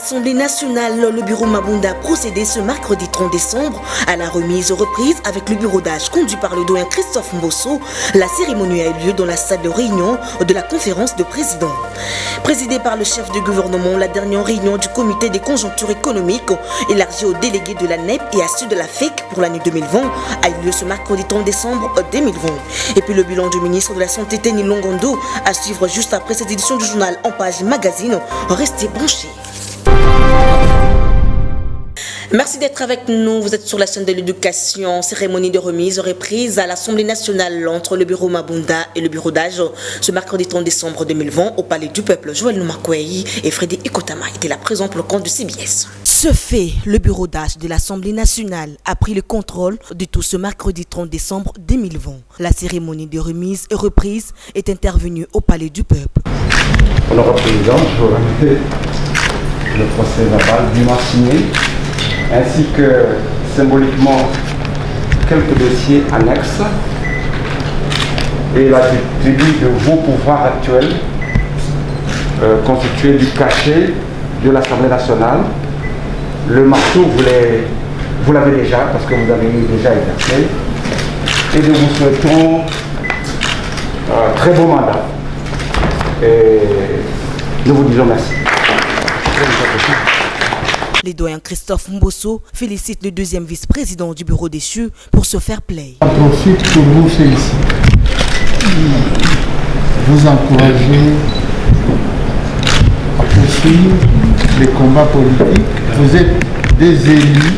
l'Assemblée nationale, le bureau Mabunda a procédé ce mercredi 30 décembre à la remise reprise avec le bureau d'âge conduit par le doyen Christophe Mbosso. La cérémonie a eu lieu dans la salle de réunion de la conférence de présidents. Présidée par le chef de gouvernement, la dernière réunion du comité des conjonctures économiques élargie aux délégués de la NEP et à ceux de la FEC pour l'année 2020 a eu lieu ce mercredi 30 décembre 2020. Et puis le bilan du ministre de la Santé Tenny Longondo à suivre juste après cette édition du journal en page magazine. Restez branchés. Merci d'être avec nous. Vous êtes sur la chaîne de l'éducation. Cérémonie de remise reprise à l'Assemblée nationale entre le bureau Mabunda et le bureau d'âge ce mercredi 30 décembre 2020 au Palais du Peuple. Joël Noumakwei et Frédéric Ikotama étaient là présents pour le compte du CBS. Ce fait, le bureau d'âge de l'Assemblée nationale a pris le contrôle de tout ce mercredi 30 décembre 2020. La cérémonie de remise et reprise est intervenue au Palais du Peuple. Honorable Président, je vous remercie le procès verbal dûment signé, ainsi que symboliquement quelques dossiers annexes et la tribune de vos pouvoirs actuels constitués du cachet de l'Assemblée nationale. Le marteau, vous l'avez déjà parce que vous avez déjà exercé, et nous vous souhaitons un très beau mandat. Et nous vous disons merci. Les doyens Christophe Mbosso félicitent le deuxième vice-président du bureau des cieux pour ce fair play. J'en profite pour vous féliciter. Vous encourager à poursuivre les combats politiques. Vous êtes des élus.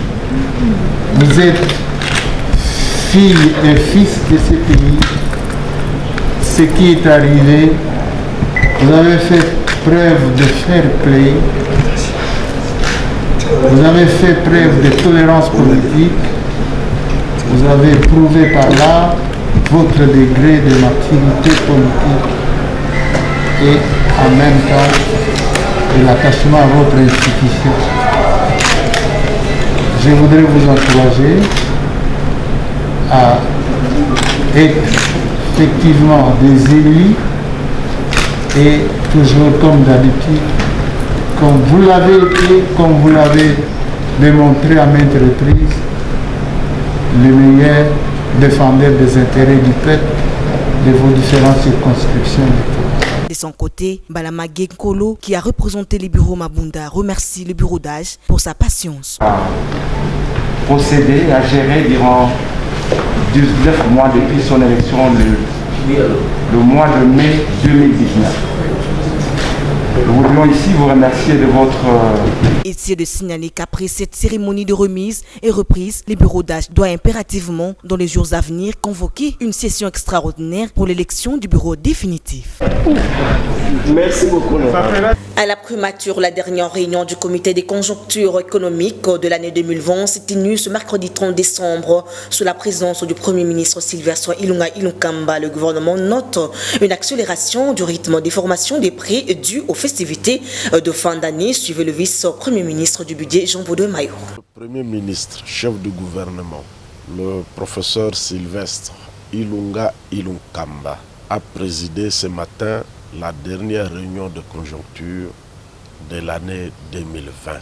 Vous êtes filles et fils de ce pays. Ce qui est arrivé, vous avez fait preuve de fair play. Vous avez fait preuve de tolérance politique. Vous avez prouvé par là votre degré de maturité politique et en même temps de l'attachement à votre institution. Je voudrais vous encourager à être effectivement des élus et toujours comme d'habitude, comme vous l'avez été, comme vous l'avez démontré à maintes reprises, le meilleur défendeur des intérêts du peuple de vos différentes circonscriptions. De son côté, Balama Genkolo, qui a représenté les bureaux Mabunda, remercie le bureau d'âge pour sa patience. À procéder, à gérer durant 19 mois depuis son élection le mois de mai 2019. Nous voudrions ici vous remercier de votre... Et c'est de signaler qu'après cette cérémonie de remise et reprise, les bureaux d'âge doivent impérativement, dans les jours à venir, convoquer une session extraordinaire pour l'élection du bureau définitif. Merci beaucoup. À la primature, la dernière réunion du comité des conjonctures économiques de l'année 2020 s'est tenue ce mercredi 30 décembre sous la présence du Premier ministre Sylvestre Ilunga Ilunkamba. Le gouvernement note une accélération du rythme des formations des prix dû aux festivités de fin d'année, suivait le vice-premier ministre du budget Jean-Baudouin Mayo. Le Premier ministre, chef du gouvernement, le professeur Sylvestre Ilunga Ilunkamba, a présidé ce matin la dernière réunion de conjoncture de l'année 2020.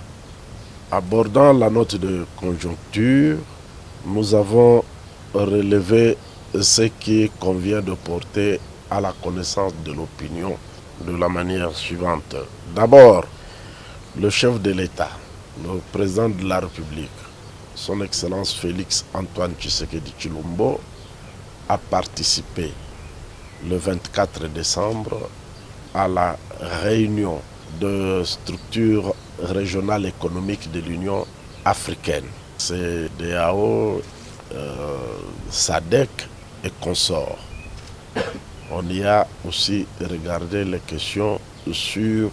Abordant la note de conjoncture, nous avons relevé ce qui convient de porter à la connaissance de l'opinion de la manière suivante. D'abord, le chef de l'État, le président de la République, son Excellence Félix Antoine Tshisekedi Tshilombo, a participé le 24 décembre à la réunion de structures régionales économiques de l'Union africaine. CEDEAO, SADC et consorts. On y a aussi regardé les questions sur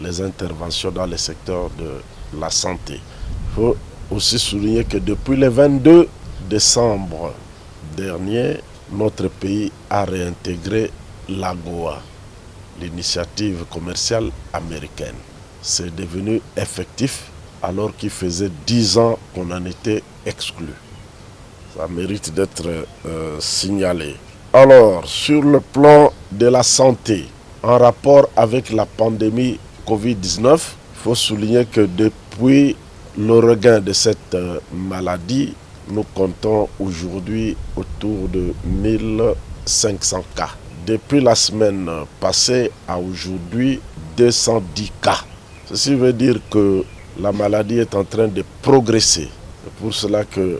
les interventions dans le secteur de la santé. Il faut aussi souligner que depuis le 22 décembre dernier, notre pays a réintégré l'AGOA, l'initiative commerciale américaine. C'est devenu effectif alors qu'il faisait 10 ans qu'on en était exclu. Ça mérite d'être signalé. Alors, sur le plan de la santé, en rapport avec la pandémie Covid-19, il faut souligner que depuis le regain de cette maladie, nous comptons aujourd'hui autour de 1500 cas. Depuis la semaine passée à aujourd'hui, 210 cas. Ceci veut dire que la maladie est en train de progresser. C'est pour cela que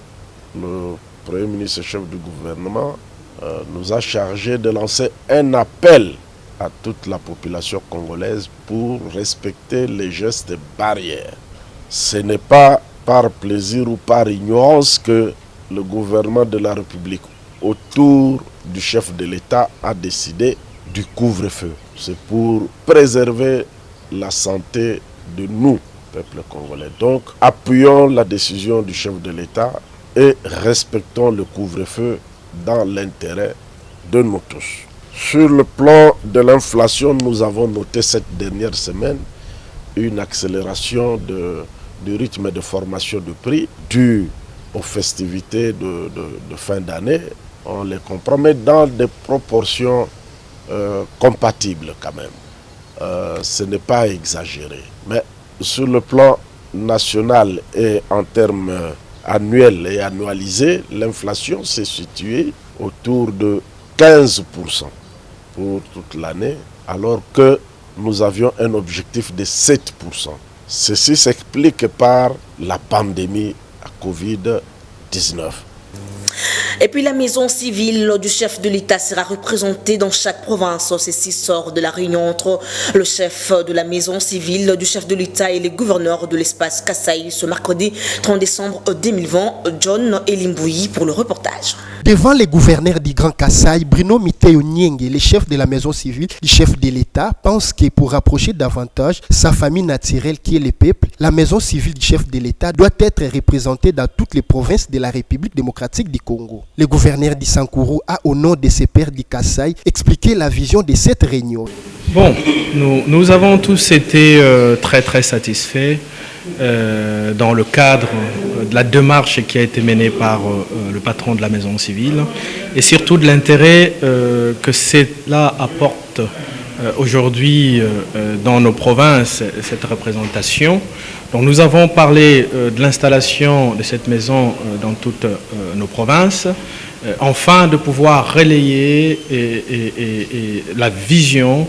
le Premier ministre chef du gouvernement nous a chargé de lancer un appel à toute la population congolaise pour respecter les gestes barrières. Ce n'est pas par plaisir ou par ignorance que le gouvernement de la République, autour du chef de l'État, a décidé du couvre-feu. C'est pour préserver la santé de nous, peuple congolais. Donc, appuyons la décision du chef de l'État et respectons le couvre-feu dans l'intérêt de nous tous. Sur le plan de l'inflation, nous avons noté cette dernière semaine une accélération du rythme de formation de prix dû aux festivités de fin d'année. On les comprend, mais dans des proportions compatibles quand même. Ce n'est pas exagéré. Mais sur le plan national et en termes annuels et annualisés, l'inflation s'est située autour de 15% pour toute l'année, alors que nous avions un objectif de 7%. Ceci s'explique par la pandémie à Covid-19. Et puis la maison civile du chef de l'État sera représentée dans chaque province. Ceci sort de la réunion entre le chef de la maison civile du chef de l'État et les gouverneurs de l'espace Kasaï ce mercredi 30 décembre 2020. John Elimbouyi pour le reportage. Devant les gouverneurs du Grand Kasaï, Bruno Miteo Nyenge, le chef de la maison civile du chef de l'État, pense que pour rapprocher davantage sa famille naturelle qui est le peuple, la maison civile du chef de l'État doit être représentée dans toutes les provinces de la République démocratique du Congo. Le gouverneur du Sankourou a, au nom de ses pairs du Kasaï, expliqué la vision de cette réunion. Bon, nous avons tous été très satisfaits dans le cadre de la démarche qui a été menée par le patron de la maison civile et surtout de l'intérêt que cela apporte aujourd'hui dans nos provinces, cette représentation. Donc nous avons parlé de l'installation de cette maison dans toutes nos provinces, afin de pouvoir relayer la vision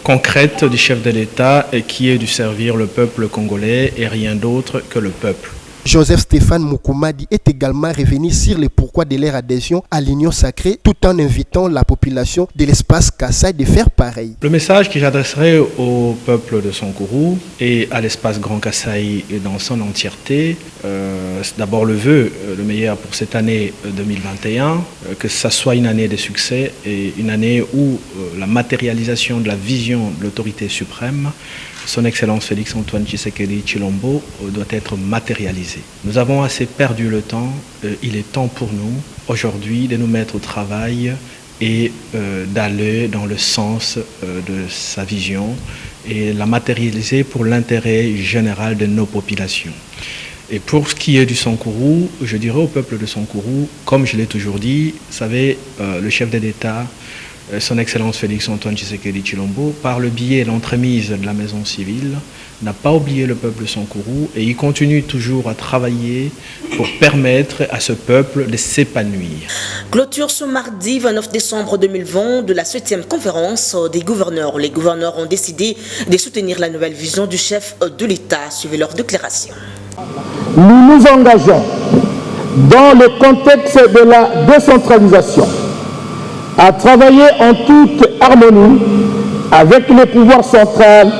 concrète du chef de l'État qui est de servir le peuple congolais et rien d'autre que le peuple. Joseph Stéphane Moukoumadi est également revenu sur le pourquoi de leur adhésion à l'Union sacrée tout en invitant la population de l'espace Kasaï de faire pareil. Le message que j'adresserai au peuple de Sankourou et à l'espace Grand Kasaï dans son entièreté, c'est d'abord le vœu, le meilleur pour cette année 2021, que ça soit une année de succès et une année où la matérialisation de la vision de l'autorité suprême, son Excellence Félix Antoine Tshisekedi Tshilombo, doit être matérialisée. Nous avons assez perdu le temps. Il est temps pour nous, aujourd'hui, de nous mettre au travail et d'aller dans le sens de sa vision et la matérialiser pour l'intérêt général de nos populations. Et pour ce qui est du Sankourou, je dirais au peuple de Sankourou, comme je l'ai toujours dit, vous savez, le chef de l'État, son Excellence Félix Antoine Tshisekedi Tshilombo, par le biais et l'entremise de la maison civile, n'a pas oublié le peuple de Sankourou et il continue toujours à travailler pour permettre à ce peuple de s'épanouir. Clôture ce mardi 29 décembre 2020 de la 7e conférence des gouverneurs. Les gouverneurs ont décidé de soutenir la nouvelle vision du chef de l'État. Suivez leur déclaration. Nous nous engageons dans le contexte de la décentralisation à travailler en toute harmonie avec le pouvoir central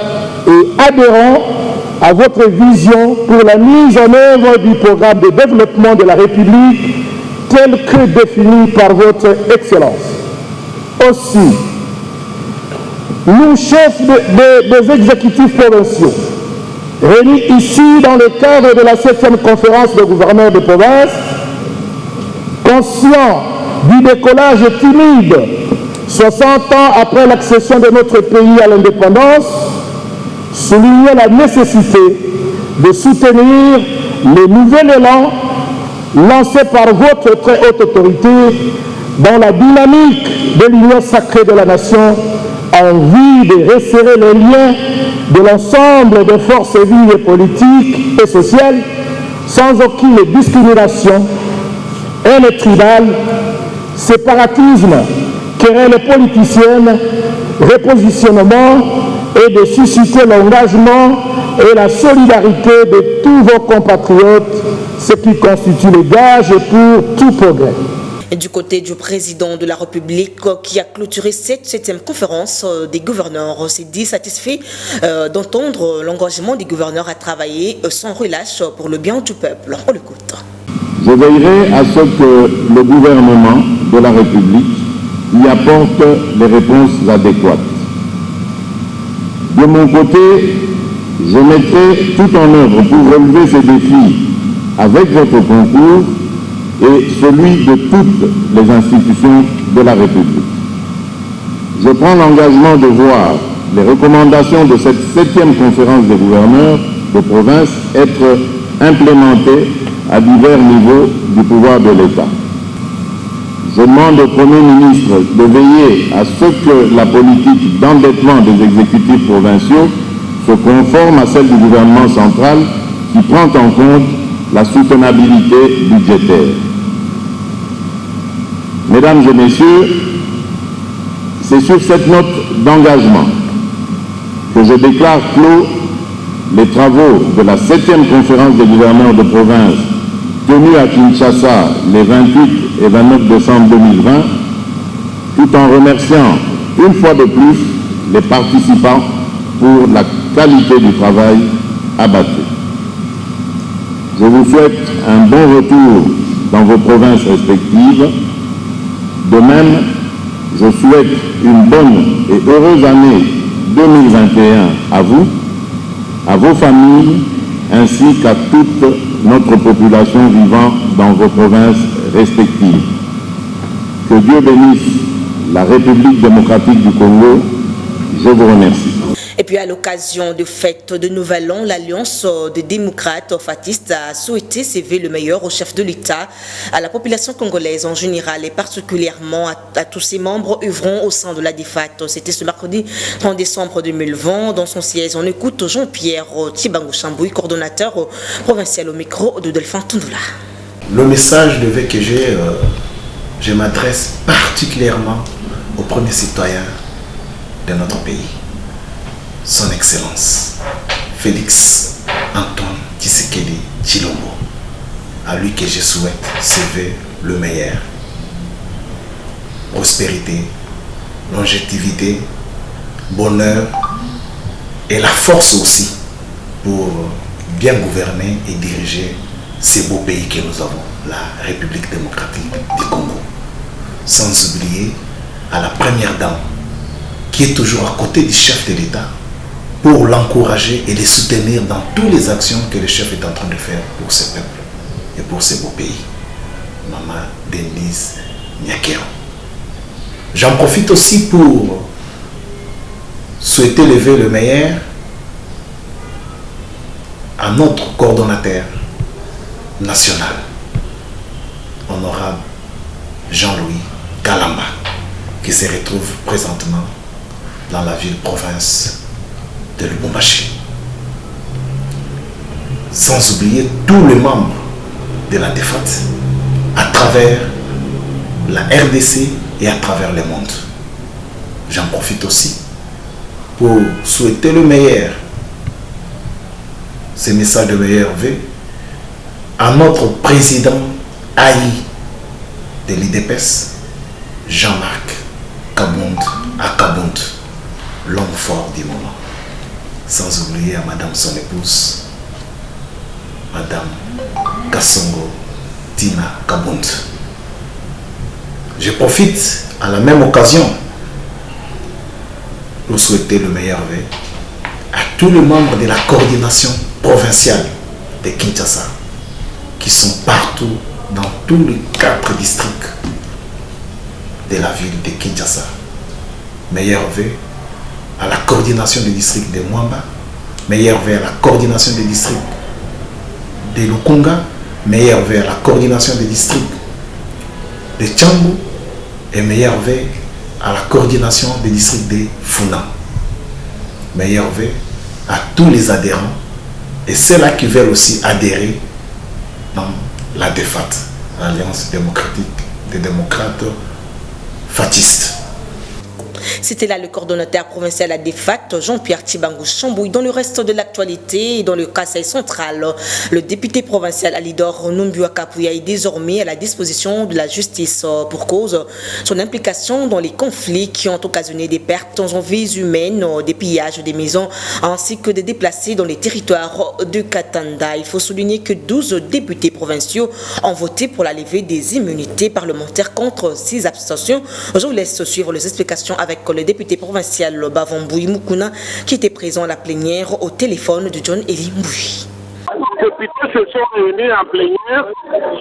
et adhérant à votre vision pour la mise en œuvre du programme de développement de la République tel que défini par votre Excellence. Aussi, nous, chefs des exécutifs provinciaux, réunis ici dans le cadre de la 7e conférence des gouverneurs de province, conscients du décollage timide 60 ans après l'accession de notre pays à l'indépendance, soulignons la nécessité de soutenir le nouvel élan lancé par votre très haute autorité dans la dynamique de l'union sacrée de la nation en vue de resserrer les liens de l'ensemble des forces vives et politiques et sociales sans aucune discrimination, haine tribale, séparatisme, querelle politicienne, repositionnement et de susciter l'engagement et la solidarité de tous vos compatriotes, ce qui constitue le gage pour tout progrès. Du côté du président de la République qui a clôturé cette 7e conférence des gouverneurs, s'est dit satisfait d'entendre l'engagement des gouverneurs à travailler sans relâche pour le bien du peuple. On l'écoute. Je veillerai à ce que le gouvernement de la République y apporte les réponses adéquates. De mon côté, je mettrai tout en œuvre pour relever ces défis avec votre concours et celui de toutes les institutions de la République. Je prends l'engagement de voir les recommandations de cette 7e conférence des gouverneurs de province être implémentées à divers niveaux du pouvoir de l'État. Je demande au Premier ministre de veiller à ce que la politique d'endettement des exécutifs provinciaux se conforme à celle du gouvernement central qui prend en compte la soutenabilité budgétaire. Mesdames et messieurs, c'est sur cette note d'engagement que je déclare clos les travaux de la 7e conférence des gouverneurs de province tenue à Kinshasa les 28 et 29 décembre 2020, tout en remerciant une fois de plus les participants pour la qualité du travail abattu. Je vous souhaite un bon retour dans vos provinces respectives. De même, je souhaite une bonne et heureuse année 2021 à vous, à vos familles, ainsi qu'à toute notre population vivant dans vos provinces respectives. Que Dieu bénisse la République démocratique du Congo. Je vous remercie. Et puis à l'occasion de fête de Nouvel An, l'Alliance des démocrates fatistes a souhaité s'élever le meilleur au chef de l'État, à la population congolaise en général et particulièrement à tous ses membres œuvrant au sein de la DIFAT. C'était ce mercredi 30 décembre 2020. Dans son siège, on écoute Jean-Pierre Tibango Chambouy, coordonnateur provincial au micro de Delphin Tundula. Le message de vœux que j'ai, je m'adresse particulièrement aux premiers citoyens de notre pays. Son Excellence, Félix Antoine Tshisekedi Tshilombo, à lui que je souhaite s'élever le meilleur. Prospérité, longévité, bonheur et la force aussi pour bien gouverner et diriger ces beaux pays que nous avons, la République démocratique du Congo. Sans oublier à la première dame qui est toujours à côté du chef de l'État, pour l'encourager et les soutenir dans toutes les actions que le chef est en train de faire pour ce peuple et pour ce beau pays. Maman Denise Nyakero. J'en profite aussi pour souhaiter lever le meilleur à notre coordonnateur national, honorable Jean-Louis Kalamba, qui se retrouve présentement dans la ville-province de Lubumbashi. Sans oublier tous les membres de la DIFAT à travers la RDC et à travers le monde. J'en profite aussi pour souhaiter le meilleur, ces messages de meilleur vœux à notre président haï de l'IDPS, Jean-Marc Kabund Akabund, l'homme fort du moment. Sans oublier à madame son épouse, madame Kassongo Tina Kabund. Je profite à la même occasion pour souhaiter le meilleur vœu à tous les membres de la coordination provinciale de Kinshasa qui sont partout dans tous les 4 districts de la ville de Kinshasa. Meilleur vœu à la coordination des districts de Mwamba, meilleur vœu à la coordination des districts de Lukunga, meilleur vœu à la coordination des districts de Tchambu et meilleur vœu à la coordination des districts des Funa. Meilleurs vœux à tous les adhérents et ceux-là qui veulent aussi adhérer dans la DEFAT, l'Alliance démocratique des démocrates fatistes. C'était là le coordonnateur provincial à DEFAT, Jean-Pierre Tibangou Chambouille. Dans le reste de l'actualité et dans le Kasaï central, le député provincial Alidor Numbua Kapouya est désormais à la disposition de la justice pour cause son implication dans les conflits qui ont occasionné des pertes en vies humaines, des pillages des maisons ainsi que des déplacés dans les territoires de Katanda. Il faut souligner que 12 députés provinciaux ont voté pour la levée des immunités parlementaires contre 6 abstentions. Je vous laisse suivre les explications avec le député provincial Bavamboui Mukuna qui était présent à la plénière au téléphone de John Eli Mboui. Les députés se sont réunis en plénière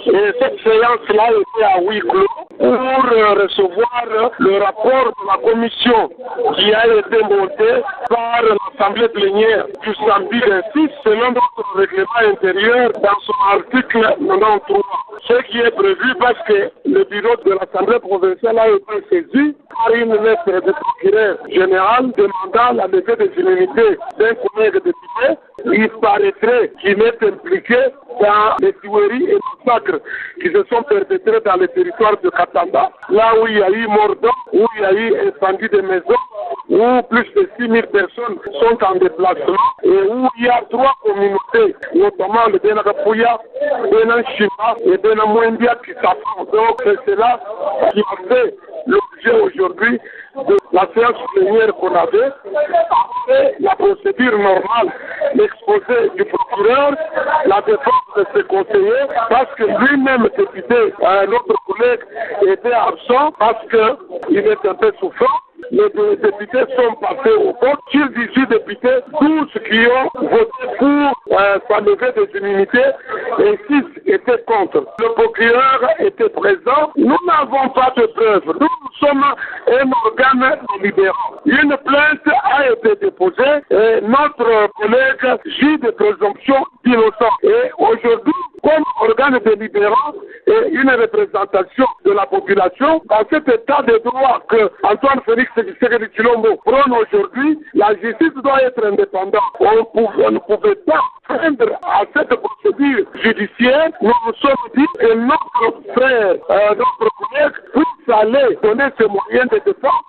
et cette séance-là était à huis clos pour recevoir le rapport de la commission qui a été montée par l'Assemblée plénière du samedi 26 selon notre règlement intérieur dans son article 93. Ce qui est prévu parce que le bureau de l'Assemblée provinciale a été saisi par une lettre du procureur général demandant la levée des immunités d'un collègue député. Il paraîtrait qu'il est impliqué dans les tueries et massacres qui se sont perpétrés dans le territoire de Katanda, là où il y a eu mort d'hommes, où il y a eu incendie de maisons, où plus de 6 000 personnes sont en déplacement et où il y a 3 communautés, notamment le Benakapouya, Benanchima et Benamouendia qui s'affrontent. Donc c'est cela qui a fait l'objet aujourd'hui de la séance plénière qu'on avait. Après la procédure normale, l'exposé du procureur, la défense de ses conseillers, parce que lui-même, député, notre collègue, était absent parce qu'il est un peu souffrant. Les députés sont passés au vote. Sur 18 députés, 12 qui ont voté pour sa levée des immunités et 6 étaient contre. Le procureur était présent. Nous n'avons pas de preuves. Nous sommes un organe délibérant. Une plainte a été déposée et notre collègue gît de présomption d'innocence. Et aujourd'hui, comme organe délibérant et une représentation de la population, dans cet état de droit que Antoine Félix Tshisekedi Tshilombo prône aujourd'hui, la justice doit être indépendante. On ne pouvait pas prendre à cette procédure judiciaire. Nous nous sommes dit que notre frère, notre collègue, puisse aller donner ses moyens de défense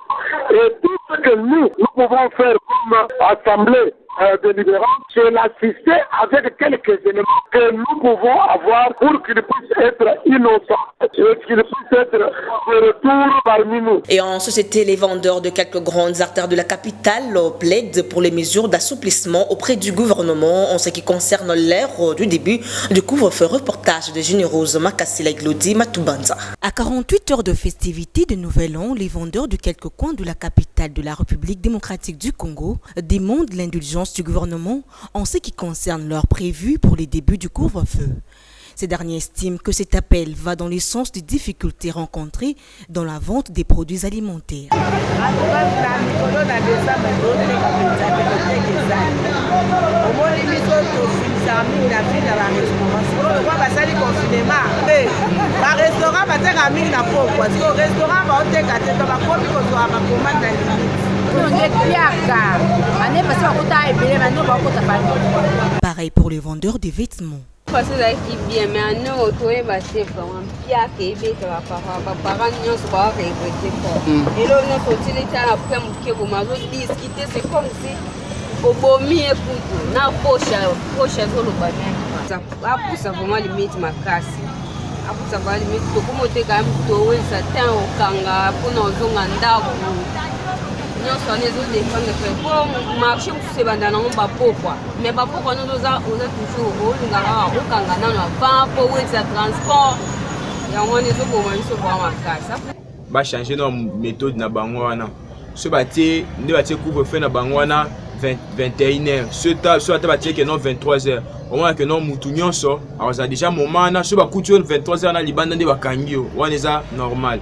et tout ce que nous pouvons faire comme assemblée délibérante, c'est l'assister avec quelques éléments que nous pouvons avoir pour qu'il puisse être innocent et qu'il puisse être de retour parmi nous. Et en société, les vendeurs de quelques grandes artères de la capitale plaident pour les mesures d'assouplissement auprès du gouvernement en ce qui concerne l'ère du début du couvre-feu. Reportage de Généreuse Makassila Glodi Matubanza. À 48 heures de festivités de Nouvel An, les vendeurs de quelques coins de la capitale de la République démocratique du Congo demandent l'indulgence du gouvernement en ce qui concerne l'heure prévue pour les débuts du couvre-feu. Ces derniers estiment que cet appel va dans le sens des difficultés rencontrées dans la vente des produits alimentaires. Pareil pour les vendeurs de vêtements. Parce que bien, mais nous, on peut passer vraiment bien que les parents nous sont regrettés. Et là, nous sommes là après que vous m'avez discuté, c'est comme si au beau milieu pour na poche sur le banane. Ça pousse vraiment limite ma casse. Ça va limite tout comme tu quand même tout ça tient au kanga pour nous zonganda. Nous sommes les autres défendre pour marcher c'est bandana on pas pourquoi mais pas pourquoi nous toujours nous ngara au kanga na pas pour ça transport ya on les autres comment se voir ma casse ba changer nos méthode na bango wana ce bâti ne bâti couvre-feu na bango wana 21h soit bâti que non 23h au moins que non mutu nyonso alors déjà moment na ce ba couture 23h na libanda de bakangio wana ça normal.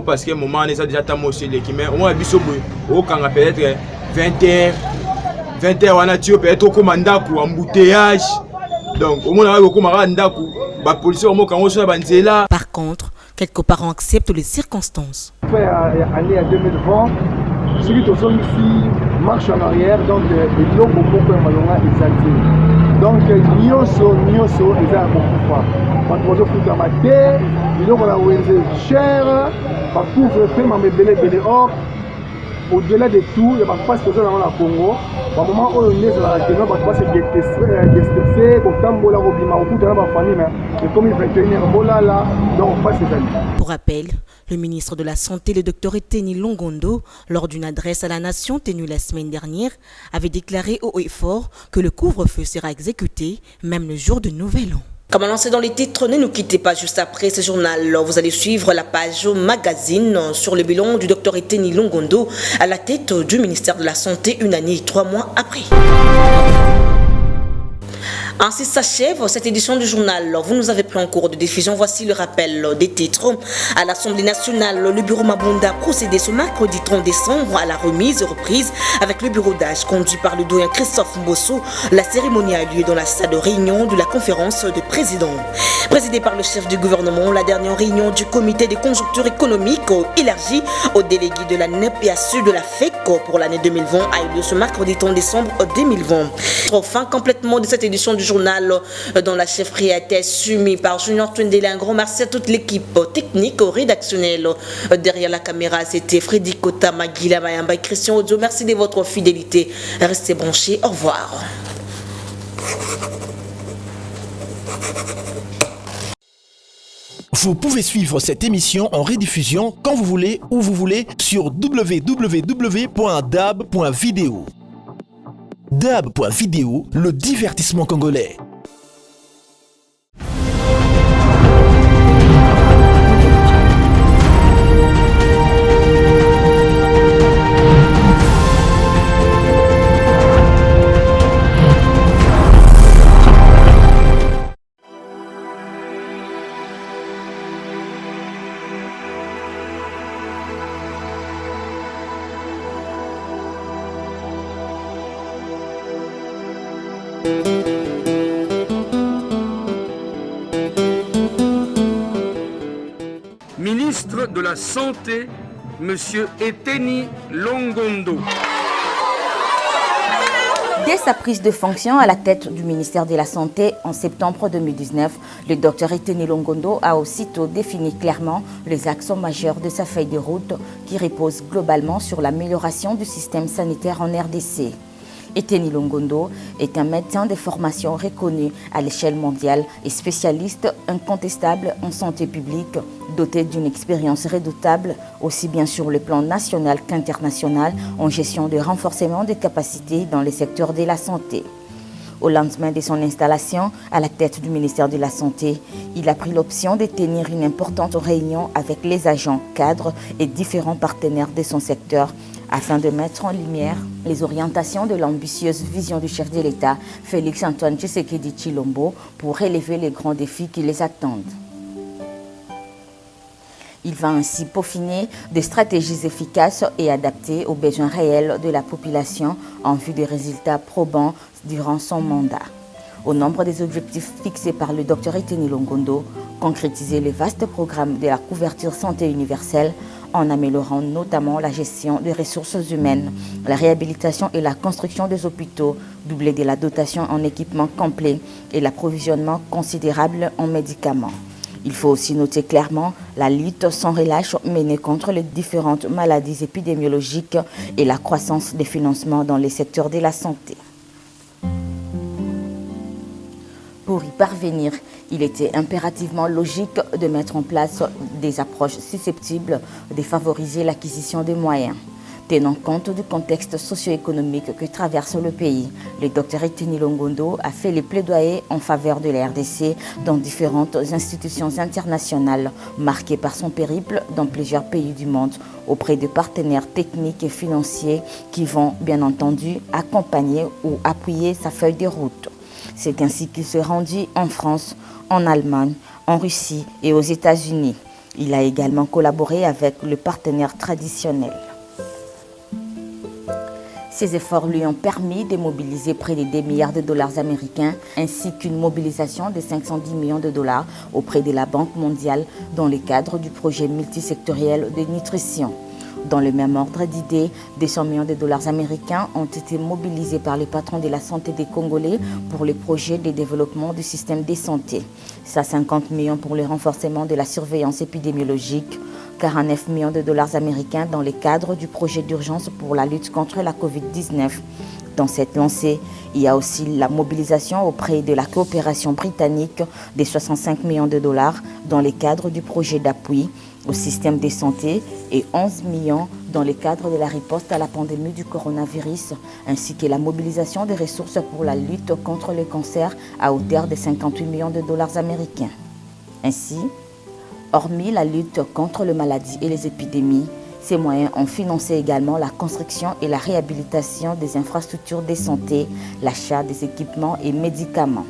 Parce que moment on est déjà tamo aussi l'équipe mais on a biso au kanga peut-être 20h on a tué peut-être comme ndaku embouteillage donc au moins on a comme ndaku ba police au moins quand on soit banzela. Par contre, quelques parents acceptent les circonstances. Année 2020, celui qui a ici marche en arrière, donc il y a beaucoup de exalté. Donc, nyoso, ils ont beaucoup fois. Quand on a fait ma terre, il y a cher, par couvre-feu, mais belé or. Au-delà de tout, il y a pas de choses dans le Congo. Au moment où on est dans la Kenya, on va se détester, comme tant de Pour rappel, le ministre de la Santé, le Dr Eteni Longondo, lors d'une adresse à la nation tenue la semaine dernière, avait déclaré haut et fort que le couvre-feu sera exécuté même le jour de Nouvel An. Comme annoncé dans les titres, ne nous quittez pas juste après ce journal. Vous allez suivre la page magazine sur le bilan du Dr Eteni Longondo à la tête du ministère de la Santé une année et 3 mois après. Ainsi s'achève cette édition du journal. Vous nous avez pris en cours de diffusion. Voici le rappel des titres. À l'Assemblée nationale, le bureau Mabunda a procédé ce mercredi 30 décembre à la remise et reprise avec le bureau d'âge conduit par le doyen Christophe Mbosso. La cérémonie a lieu dans la salle de réunion de la conférence des présidents. Présidée par le chef du gouvernement, la dernière réunion du comité des conjonctures économiques élargie aux délégués de la NEP et à ceux de la FEC pour l'année 2020 a eu lieu ce mercredi 30 décembre 2020. Enfin, complètement de cette édition du journal dont la chefferie a été assumée par Junior Twendele. Un grand merci à toute l'équipe technique, rédactionnelle. Derrière la caméra, c'était Freddy Kota, Maguila Mayamba et Christian Audio. Merci de votre fidélité. Restez branchés. Au revoir. Vous pouvez suivre cette émission en rediffusion quand vous voulez, où vous voulez, sur www.dab.video. Dab.video, le divertissement congolais. Ministre de la Santé, M. Eteni Longondo. Dès sa prise de fonction à la tête du ministère de la Santé en septembre 2019, le Dr Eteni Longondo a aussitôt défini clairement les axes majeurs de sa feuille de route qui repose globalement sur l'amélioration du système sanitaire en RDC. Eteni Longondo est un médecin de formation reconnu à l'échelle mondiale et spécialiste incontestable en santé publique, doté d'une expérience redoutable aussi bien sur le plan national qu'international en gestion de renforcement des capacités dans les secteurs de la santé. Au lendemain de son installation à la tête du ministère de la Santé, il a pris l'option de tenir une importante réunion avec les agents, cadres et différents partenaires de son secteur afin de mettre en lumière les orientations de l'ambitieuse vision du chef de l'État, Félix-Antoine Tshisekedi Tshilombo, pour relever les grands défis qui les attendent. Il va ainsi peaufiner des stratégies efficaces et adaptées aux besoins réels de la population en vue des résultats probants durant son mandat. Au nombre des objectifs fixés par le Dr Eteni Longondo, concrétiser les vastes programmes de la couverture santé universelle en améliorant notamment la gestion des ressources humaines, la réhabilitation et la construction des hôpitaux, doubler de la dotation en équipements complets et l'approvisionnement considérable en médicaments. Il faut aussi noter clairement la lutte sans relâche menée contre les différentes maladies épidémiologiques et la croissance des financements dans les secteurs de la santé. Pour y parvenir, il était impérativement logique de mettre en place des approches susceptibles de favoriser l'acquisition des moyens. Tenant compte du contexte socio-économique que traverse le pays, le Dr Eteni Longondo a fait les plaidoyers en faveur de la RDC dans différentes institutions internationales, marquées par son périple dans plusieurs pays du monde, auprès de partenaires techniques et financiers qui vont, bien entendu, accompagner ou appuyer sa feuille de route. C'est ainsi qu'il se rendit en France, en Allemagne, en Russie et aux États-Unis. Il a également collaboré avec le partenaire traditionnel. Ces efforts lui ont permis de mobiliser près de 2 milliards de dollars américains ainsi qu'une mobilisation de 510 millions de dollars auprès de la Banque mondiale dans le cadre du projet multisectoriel de nutrition. Dans le même ordre d'idées, 200 millions de dollars américains ont été mobilisés par les patrons de la santé des Congolais pour le projet de développement du système de santé. 150 millions pour le renforcement de la surveillance épidémiologique, 49 millions de dollars américains dans le cadre du projet d'urgence pour la lutte contre la Covid-19. Dans cette lancée, il y a aussi la mobilisation auprès de la coopération britannique des 65 millions de dollars dans le cadre du projet d'appui au système de santé et 11 millions dans le cadre de la riposte à la pandémie du coronavirus, ainsi que la mobilisation des ressources pour la lutte contre le cancer à hauteur de 58 millions de dollars américains. Ainsi, hormis la lutte contre les maladies et les épidémies, ces moyens ont financé également la construction et la réhabilitation des infrastructures de santé, l'achat des équipements et médicaments.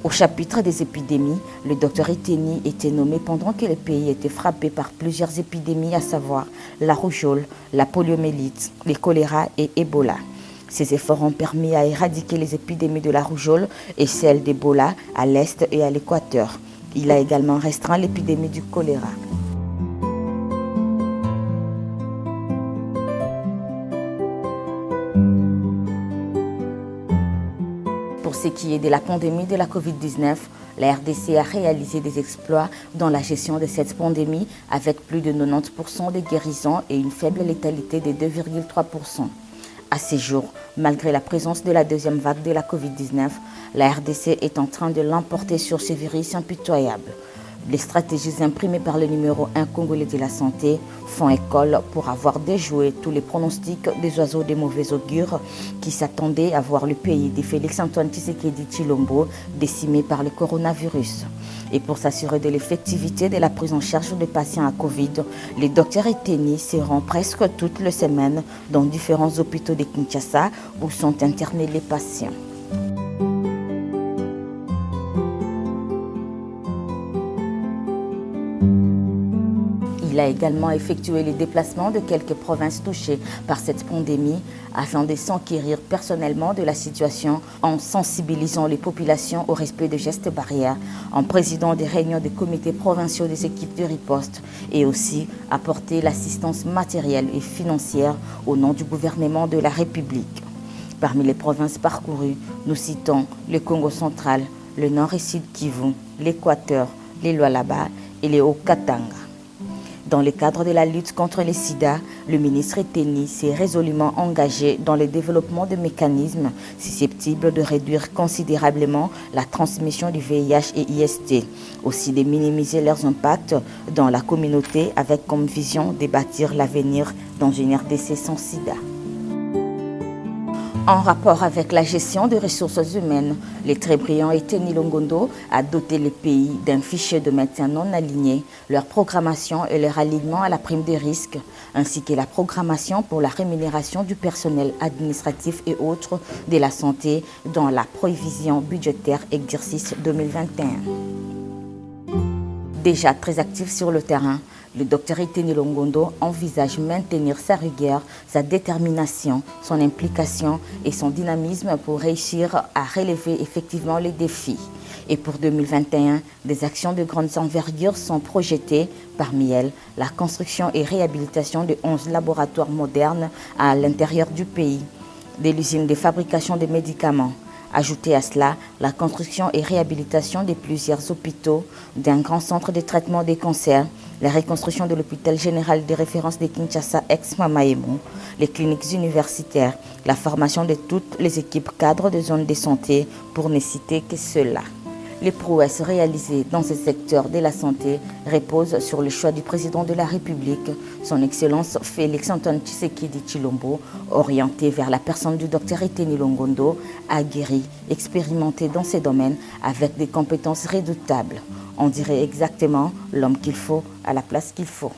Au chapitre des épidémies, le docteur Eteni était nommé pendant que le pays était frappé par plusieurs épidémies, à savoir la rougeole, la poliomyélite, le choléra et Ebola. Ces efforts ont permis à éradiquer les épidémies de la rougeole et celles d'Ebola à l'est et à l'équateur. Il a également restreint l'épidémie du choléra. Pour ce qui est de la pandémie de la Covid-19, la RDC a réalisé des exploits dans la gestion de cette pandémie avec plus de 90% de guérisons et une faible létalité de 2,3%. À ces jours, malgré la présence de la deuxième vague de la Covid-19, la RDC est en train de l'emporter sur ce virus impitoyable. Les stratégies imprimées par le numéro 1 congolais de la santé font école pour avoir déjoué tous les pronostics des oiseaux de mauvais augure qui s'attendaient à voir le pays de Félix-Antoine Tshisekedi Tshilombo décimé par le coronavirus. Et pour s'assurer de l'effectivité de la prise en charge des patients à Covid, les docteurs Eteni se rendent presque toutes les semaines dans différents hôpitaux de Kinshasa où sont internés les patients. Il a également effectué les déplacements de quelques provinces touchées par cette pandémie afin de s'enquérir personnellement de la situation en sensibilisant les populations au respect des gestes barrières, en présidant des réunions des comités provinciaux des équipes de riposte et aussi apporter l'assistance matérielle et financière au nom du gouvernement de la République. Parmi les provinces parcourues, nous citons le Congo central, le Nord et Sud Kivu, l'Équateur, les Lualaba et les Haut-Katanga. Dans le cadre de la lutte contre le sida, le ministre Eteni s'est résolument engagé dans le développement de mécanismes susceptibles de réduire considérablement la transmission du VIH et IST, aussi de minimiser leurs impacts dans la communauté avec comme vision de bâtir l'avenir dans une RDC sans sida. En rapport avec la gestion des ressources humaines, le très brillant Eteni Longondo a doté les pays d'un fichier de maintien non aligné, leur programmation et leur alignement à la prime des risques, ainsi que la programmation pour la rémunération du personnel administratif et autres de la santé dans la prévision budgétaire exercice 2021. Déjà très actif sur le terrain, le docteur Eteni Longondo envisage maintenir sa rigueur, sa détermination, son implication et son dynamisme pour réussir à relever effectivement les défis. Et pour 2021, des actions de grande envergure sont projetées, parmi elles la construction et réhabilitation de 11 laboratoires modernes à l'intérieur du pays, de l'usine de fabrication de médicaments. Ajoutez à cela la construction et réhabilitation de plusieurs hôpitaux, d'un grand centre de traitement des cancers, la reconstruction de l'hôpital général de référence de Kinshasa ex-Mamaemo, les cliniques universitaires, la formation de toutes les équipes cadres de zones de santé, pour ne citer que cela. Les prouesses réalisées dans ce secteur de la santé reposent sur le choix du président de la République, son Excellence Félix-Antoine Tshisekedi Tshilombo, orienté vers la personne du docteur Eteni Longondo, aguerri, expérimenté dans ces domaines avec des compétences redoutables. On dirait exactement l'homme qu'il faut à la place qu'il faut.